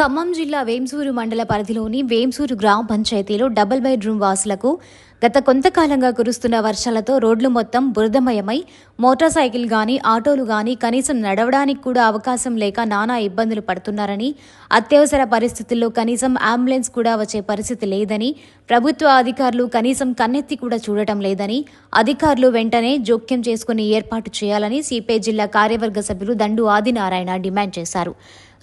ఖమ్మం జిల్లా వేంసూరు మండల పరిధిలోని వేంసూరు గ్రామ పంచాయతీలో డబుల్ బెడ్రూమ్ వాసులకు గత కొంతకాలంగా కురుస్తున్న వర్షాలతో రోడ్లు మొత్తం బురదమయమై మోటార్ సైకిల్ గాని ఆటోలు గాని కనీసం నడవడానికి కూడా అవకాశం లేక నానా ఇబ్బందులు పడుతున్నారని, అత్యవసర పరిస్థితుల్లో కనీసం అంబులెన్స్ కూడా వచ్చే పరిస్థితి లేదని, ప్రభుత్వ అధికారులు కనీసం కన్నెత్తి కూడా చూడటం లేదని, అధికారులు వెంటనే జోక్యం చేసుకుని ఏర్పాటు చేయాలని సిపిఐ జిల్లా కార్యవర్గ సభ్యులు దండు ఆదినారాయణ డిమాండ్ చేశారు.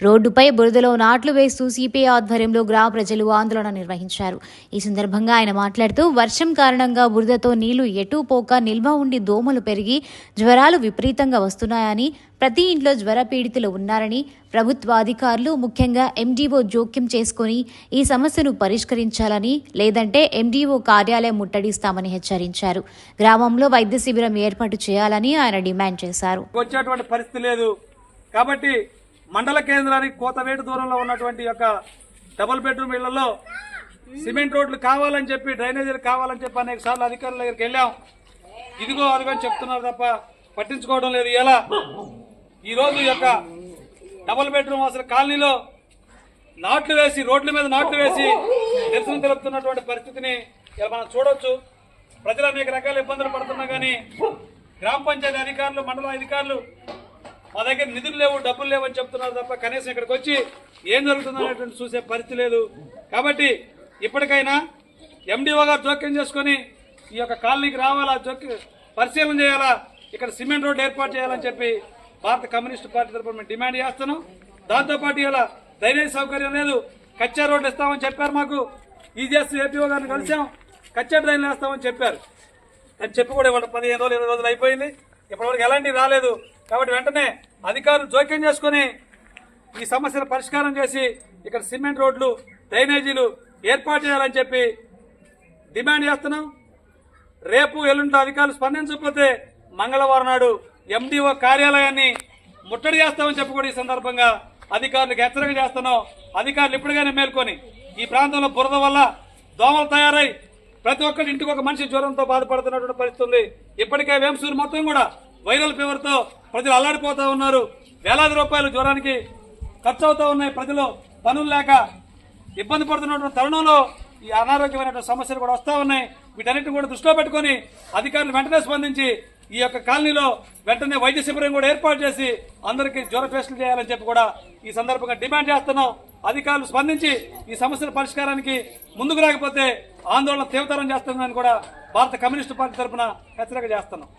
రోడ్డుపై బురదలో నాట్లు వేస్తూ సిపిఐ ఆధ్వర్యంలో గ్రామ ప్రజలు ఆందోళన నిర్వహించారు. ఈ సందర్భంగా ఆయన మాట్లాడుతూ వర్షం కారణంగా బురదతో నీళ్లు ఎటూ పోక నిల్వ ఉండి దోమలు పెరిగి జ్వరాలు విపరీతంగా వస్తున్నాయని, ప్రతి ఇంట్లో జ్వర పీడితులు ఉన్నారని, ప్రభుత్వ అధికారులు ముఖ్యంగా ఎండీఓ జోక్యం చేసుకుని ఈ సమస్యను పరిష్కరించాలని, లేదంటే ఎండీఓ కార్యాలయం ముట్టడిస్తామని హెచ్చరించారు. గ్రామంలో వైద్య శిబిరం ఏర్పాటు చేయాలని ఆయన డిమాండ్ చేశారు. వచ్చేటువంటి పరిస్థితి లేదు కాబట్టి మండల కేంద్రానికి కోతవేటు దూరంలో ఉన్నటువంటి యొక్క డబుల్ బెడ్రూమ్ ఇళ్లలో సిమెంట్ రోడ్లు కావాలని చెప్పి, డ్రైనేజీలు కావాలని చెప్పి అనేక సార్లు అధికారుల దగ్గరికి వెళ్ళాం. ఇదిగో అదిగో చెప్తున్నారు తప్ప పట్టించుకోవడం లేదు. ఎలా ఈరోజు ఈ యొక్క డబుల్ బెడ్రూమ్ అసలు కాలనీలో నాట్లు వేసి, రోడ్ల మీద నాట్లు వేసి నిరసన తెలుపుతున్నటువంటి పరిస్థితిని ఇలా మనం చూడొచ్చు. ప్రజలు అనేక రకాల ఇబ్బందులు పడుతున్నా కానీ గ్రామ పంచాయతీ అధికారులు, మండల అధికారులు మా దగ్గర నిధులు లేవు, డబ్బులు లేవు అని చెప్తున్నారు తప్ప కనీసం ఇక్కడికి వచ్చి ఏం జరుగుతుందనేటువంటి చూసే పరిస్థితి లేదు. కాబట్టి ఇప్పటికైనా ఎండీఓ గారు జోక్యం చేసుకుని ఈ యొక్క కాలనీకి రావాలా, పరిశీలన చేయాలా, ఇక్కడ సిమెంట్ రోడ్డు ఏర్పాటు చేయాలని చెప్పి భారత కమ్యూనిస్టు పార్టీ తరఫున మేము డిమాండ్ చేస్తున్నాం. దాంతోపాటు ఇలా డ్రైనేజ్ సౌకర్యం లేదు, కచ్చా రోడ్డు ఇస్తామని చెప్పారు. మాకు ఈజీఎస్ ఏపీఓ గారిని కలిసాం, కచ్చా డ్రైన్లు వేస్తామని చెప్పారు. అని చెప్పి కూడా ఇవాళ 15 రోజులు 20 రోజులు అయిపోయింది, ఇప్పటివరకు ఎలాంటివి రాలేదు. కాబట్టి వెంటనే అధికారులు జోక్యం చేసుకుని ఈ సమస్యను పరిష్కారం చేసి ఇక్కడ సిమెంట్ రోడ్లు, డ్రైనేజీలు ఏర్పాటు చేయాలని చెప్పి డిమాండ్ చేస్తున్నాం. రేపు ఎల్లుండి అధికారులు స్పందించకపోతే మంగళవారం నాడు ఎండీఓ కార్యాలయాన్ని ముట్టడి చేస్తామని చెప్పి కూడా ఈ సందర్భంగా అధికారులకు హెచ్చరిక చేస్తున్నాం. అధికారులు ఇప్పటికైనా మేల్కొని ఈ ప్రాంతంలో బురద వల్ల దోమలు తయారై ప్రతి ఒక్కరి ఇంటికి ఒక మనిషి జ్వరంతో బాధపడుతున్నటువంటి పరిస్థితి ఉంది. ఇప్పటికే వేంసూరు మొత్తం కూడా వైరల్ ఫీవర్తో ప్రజలు అల్లాడిపోతూ ఉన్నారు. వేలాది రూపాయలు జ్వరానికి ఖర్చు అవుతూ ఉన్నాయి. ప్రజలు పనులు లేక ఇబ్బంది పడుతున్నటువంటి తరుణంలో ఈ అనారోగ్యమైనటువంటి సమస్యలు కూడా వస్తూ ఉన్నాయి. వీటన్నిటిని కూడా దృష్టిలో పెట్టుకుని అధికారులు వెంటనే స్పందించి ఈ యొక్క కాలనీలో వెంటనే వైద్య శిబిరం కూడా ఏర్పాటు చేసి అందరికీ జ్వర టెస్టులు చేయాలని చెప్పి కూడా ఈ సందర్భంగా డిమాండ్ చేస్తున్నాం. అధికారులు స్పందించి ఈ సమస్యల పరిష్కారానికి ముందుకు రాకపోతే ఆందోళన తీవ్రతరం చేస్తుందని కూడా భారత కమ్యూనిస్టు పార్టీ తరఫున హెచ్చరిక చేస్తున్నాం.